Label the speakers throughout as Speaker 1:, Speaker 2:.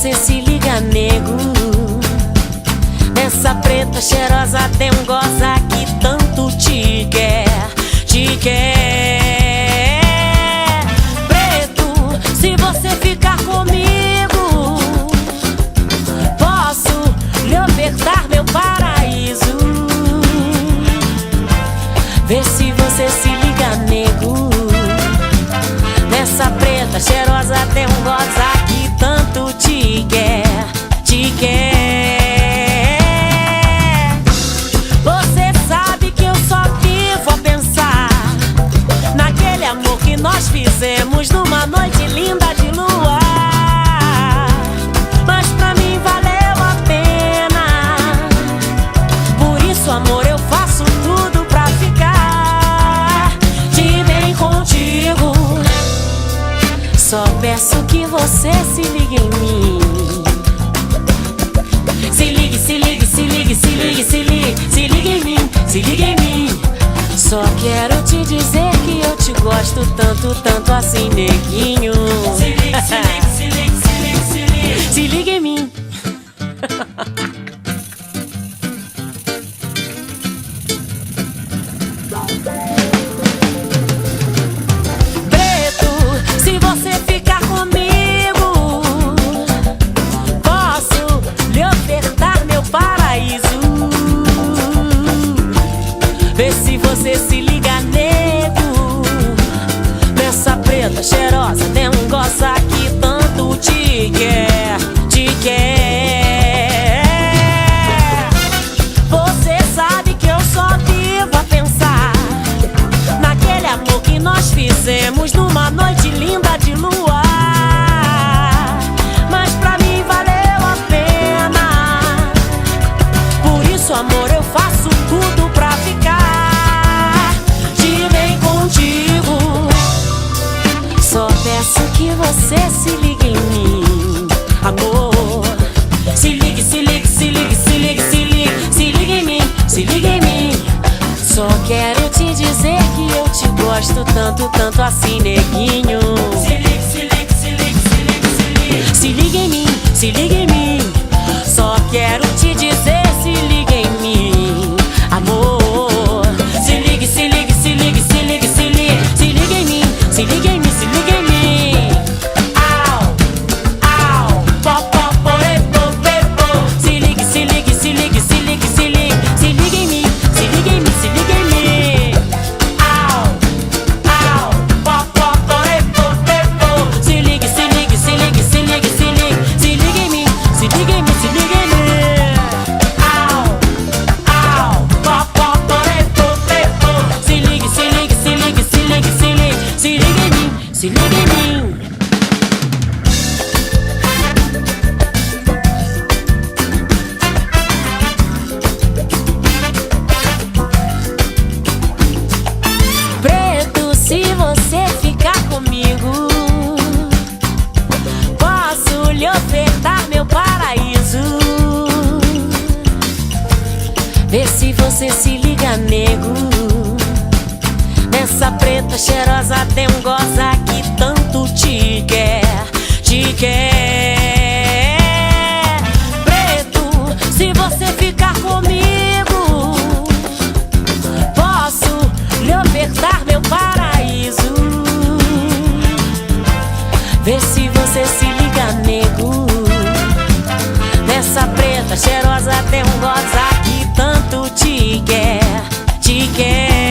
Speaker 1: você se liga, nego. Nessa preta cheirosa tem um goza que tanto te quer, te quer. Preto, se você ficar comigo, posso lhe ofertar meu paraíso. Vê se você se liga, nego. Nessa preta cheirosa tem um goza que tanto te quer, te quer. Você sabe que eu só vivo a pensar naquele amor que nós fizemos numa noite linda de lua. Mas pra mim valeu a pena. Por isso, amor, eu faço tudo pra ficar de bem contigo. Só peço que você se ligue em mim. Se ligue, se ligue, se ligue, se ligue, se ligue, se ligue em mim, se ligue em mim. Só quero te dizer que eu te gosto tanto, tanto assim, neguinho. Se ligue, se ligue, se ligue, se ligue, se ligue, se ligue em mim. Vê se você se liga, nego. Nessa preta cheirosa tem um goza que tanto te quer, te quer. Você sabe que eu só vivo a pensar naquele amor que nós fizemos numa noite linda de lua. Mas pra mim valeu a pena. Por isso, amor, eu faço tudo pra ficar que você se ligue em mim, amor. Se ligue, se ligue, se ligue, se ligue, se ligue, se ligue em mim, se ligue em mim. Só quero te dizer que eu te gosto tanto, tanto assim, neguinho. Se ligue, se ligue, se ligue, se ligue, se ligue, se ligue em mim, se ligue em mim. Só quero te dizer, se ligue em mim, amor. Se ligue, se ligue, se ligue, se ligue, se ligue, se ligue em mim, se ligue em mim, se ligue em mim. Se liga em mim. Preto, se você ficar comigo, posso lhe ofertar meu paraíso. Vê se você se liga, nego. Nessa preta cheirosa tem um goza que tanto te quer, te quer. Preto, se você ficar comigo, posso lhe ofertar meu paraíso. Vê se você se liga, nego. Nessa preta cheirosa tem um goza que tanto te quer, te quer.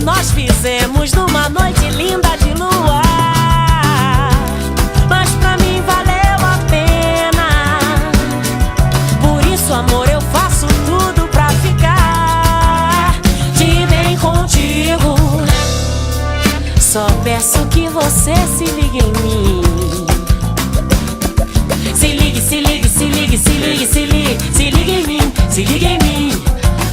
Speaker 1: Nós fizemos numa noite linda de lua. Mas pra mim valeu a pena. Por isso, amor, eu faço tudo pra ficar de bem contigo. Só peço que você se ligue em mim. Se ligue, se ligue, se ligue, se ligue, se ligue, se ligue em mim, se ligue em mim.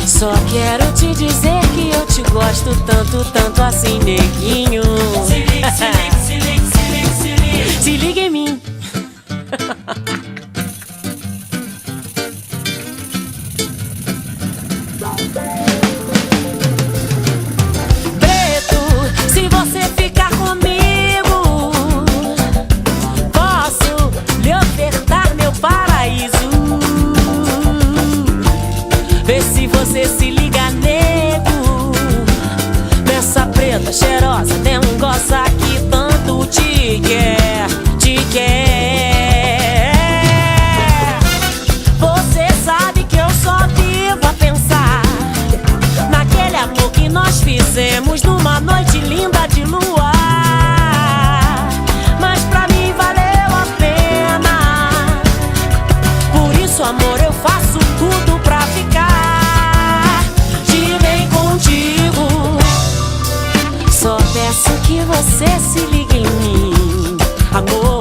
Speaker 1: Só quero te dizer que eu te gosto tanto, tanto assim, neguinho. Se ligue, se ligue, se ligue, se ligue, se ligue, se ligue em mim. peço que você se ligue em mim, amor.